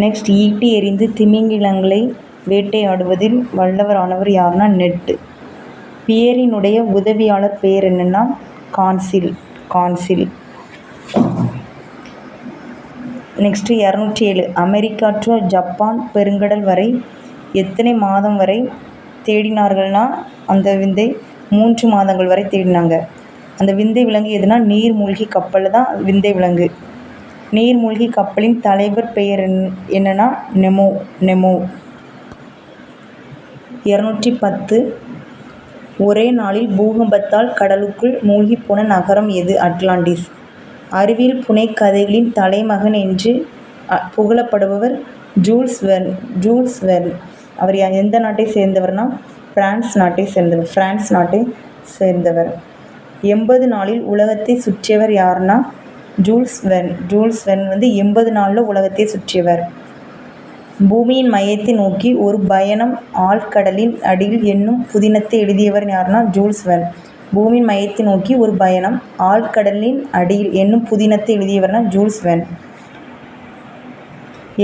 Next, ஈட்டி எறிந்து திமிங்கிலங்களை வேட்டையாடுவதில் வல்லவரானவர் யாருன்னா நெட்டு. பியரினுடைய உதவியாளர் பெயர் என்னன்னா consul. Next 207. America to Japan பெருங்கடல் வரை எத்தனை மாதம் வரை தேடினார்கள்னா அந்த விந்தை 3 மாதங்கள் வரை தேடினாங்க. அந்த விந்தை விலங்கு எதுனா நீர்மூழ்கி கப்பல் தான் விந்தை விலங்கு. நீர்மூழ்கி கப்பலின் தலைவர் பெயர் என்னன்னா நெமோ. 210. ஒரே நாளில் பூகம்பத்தால் கடலுக்குள் மூழ்கிப்போன நகரம் எது? அட்லாண்டிஸ். அறிவியல் புனைகதைகளின் தலைமகன் என்று புகழப்படுபவர் ஜூல்ஸ் வெர்ன். அவர் எந்த நாட்டை சேர்ந்தவர்னா பிரான்ஸ் நாட்டை சேர்ந்தவர். 80 நாளில் உலகத்தை சுற்றியவர் யாருன்னா ஜூல்ஸ் வெர்ன் 80 நாளில் உலகத்தை சுற்றியவர். பூமியின் மையத்தை நோக்கி ஒரு பயணம் ஆழ்கடலின் அடியில் என்னும் புதினத்தை எழுதியவர் யாருன்னா ஜூல்ஸ் வெர்ன். பூமியின் மையத்தை நோக்கி ஒரு பயணம் ஆழ்கடலின் அடியில் என்னும் புதினத்தை எழுதியவர்னா ஜூல்ஸ் வெர்ன்.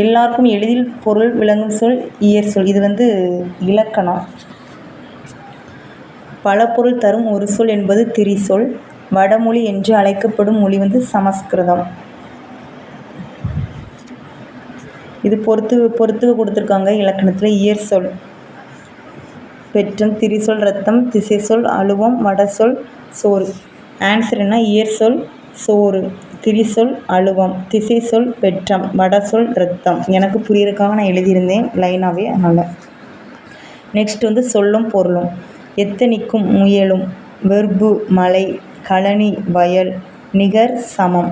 எல்லாருக்கும் எளிதில் பொருள் விளங்கும் சொல் இயற்சொல். இது இலக்கணம். பல பொருள் தரும் ஒரு சொல் என்பது திரிசொல். வடமொழி என்று அழைக்கப்படும் மொழி சமஸ்கிருதம். இது பொறுத்து கொடுத்துருக்காங்க இலக்கணத்தில். இயற்சொல் பெற்றம், திரிசொல் ரத்தம், திசைசொல் அலுவம், வடசொல் சோறு. ஆன்சர் என்ன? இயற்சொல் சோறு, திரிசொல் அலுவம், திசைசொல் பெற்றம், வடசொல் ரத்தம். எனக்கு புரியறதுக்காக நான் எழுதியிருந்தேன் லைனாகவே, அதனால். நெக்ஸ்ட் சொல்லும் பொருளும். எத்தனிக்கும் முயலும். வெர்பு மலை, கழனி வயல், நிகர் சமம்.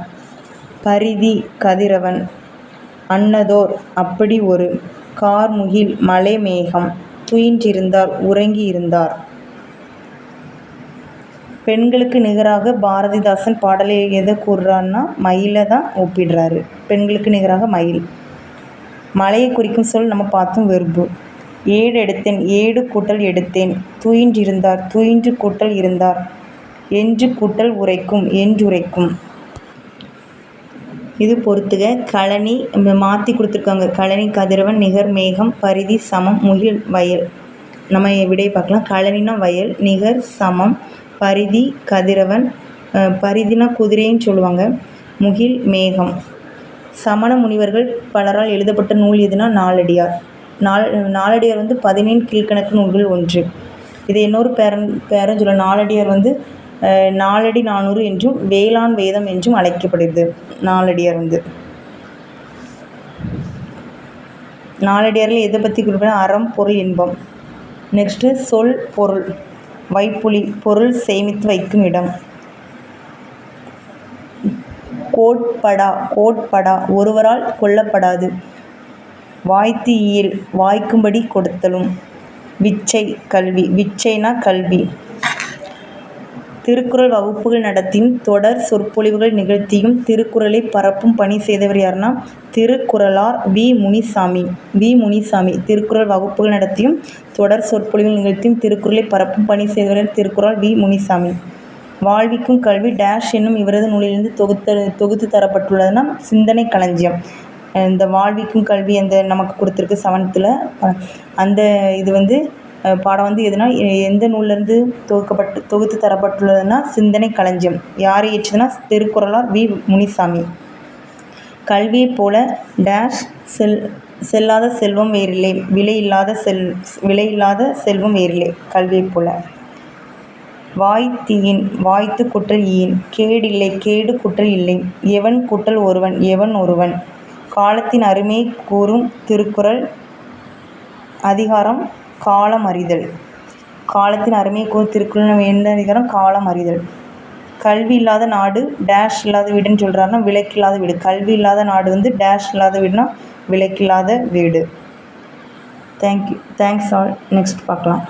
பரிதி கதிரவன், அன்னதோர் அப்படி ஒரு. கார்முகில் மலை மேகம், துயின்றிருந்தார் உறங்கி இருந்தார். பெண்களுக்கு நிகராக பாரதிதாசன் பாடலை எதை கூறுறாருன்னா மயிலை தான் ஒப்பிடுறாரு. பெண்களுக்கு நிகராக மயில். மலையை குறிக்கும் சொல் நம்ம பார்த்தோம் வெர்பு. ஏடு எடுத்தேன், ஏடு கூட்டல் எடுத்தேன். துயின்றிருந்தார், துயின்று கூட்டல் இருந்தார். என்று கூட்டல் உரைக்கும், என்றுரைக்கும். இது பொறுத்துக. கழனி மாற்றி கொடுத்துருக்காங்க. கழனி கதிரவன், நிகர் மேகம், பரிதி சமம், முகில் வயல். நம்ம விடையை பார்க்கலாம். கழனினா வயல், நிகர் சமம், பரிதி கதிரவன், பரிதினா குதிரைன்னு சொல்லுவாங்க, முகில் மேகம். சமண முனிவர்கள் பலரால் எழுதப்பட்ட நூல் எதுனா நாலடியார். நாலடியார் 14 கீழ்கணக்கு நூல்கள் ஒன்று. இது இன்னொரு பேரும் சொல்ல. நாலடியார் நாலடி 400 என்றும் வேளாண் வேதம் என்றும் அழைக்கப்படுகிறது. நாலடியார் நாலடியாரில் எதை பற்றி குறிப்பிட? அறம், பொருள், இன்பம். நெக்ஸ்ட்டு சொல் பொருள். வைப்புலி, பொருள் சேமித்து வைக்கும் இடம். கோட்படா, ஒருவரால் கொல்லப்படாது. வாய்த்து இயல், வாய்க்கும்படி கொடுத்தலும். விச்சை, கல்வி. விச்சைனா கல்வி. திருக்குறள் வகுப்புகள் நடத்தியும் தொடர் சொற்பொழிவுகள் நிகழ்த்தியும் திருக்குறளை பரப்பும் பணி செய்தவர் யாருன்னா திருக்குறளார் வி முனிசாமி. திருக்குறள் வகுப்புகள் நடத்தியும் தொடர் சொற்பொழிவுகள் நிகழ்த்தியும் திருக்குறளை பரப்பும் பணி செய்தவர் திருக்குறள் வி முனிசாமி. வாழ்விக்கும் கல்வி டேஷ் என்னும் இவரது நூலிலிருந்து தொகுத்து தரப்பட்டுள்ளதுன்னா சிந்தனை களஞ்சியம். இந்த வாழ்விக்கும் கல்வி அந்த நமக்கு கொடுத்துருக்கு 7th அந்த இது பாடம் எதுனா எந்த நூல்லேருந்து தொகுத்து தரப்பட்டுள்ளதுன்னா சிந்தனை களஞ்சியம். யார் இயற்றுதுன்னா திருக்குறளார் வி முனிசாமி. கல்வியைப் போல டேஷ் செல்லாத செல்வம் வேறில்லை, விலையில்லாத செல்வம் வேறில்லை. கல்வியைப் போல. வாய்த்தீயின், வாய்த்து கூட்டல் ஈயின். கேடில்லை, கேடு கூட்டல் இல்லை. எவன் கூட்டல் ஒருவன், எவன் ஒருவன். காலத்தின் அருமை கூறும் திருக்குறள். அதிகாரம் காலம் அறிதல். காலத்தின் அருமை கூறும் திருக்குறள் எந்த அதிகாரம்? காலம் அறிதல். கல்வி இல்லாத நாடு டேஷ் இல்லாத வீடுன்னு சொல்கிறாருன்னா விளக்கில்லாத வீடு. கல்வி இல்லாத நாடு டேஷ் இல்லாத வீடுனா விளக்கில்லாத வீடு. Thank you, thanks all. நெக்ஸ்ட் பார்க்கலாம்.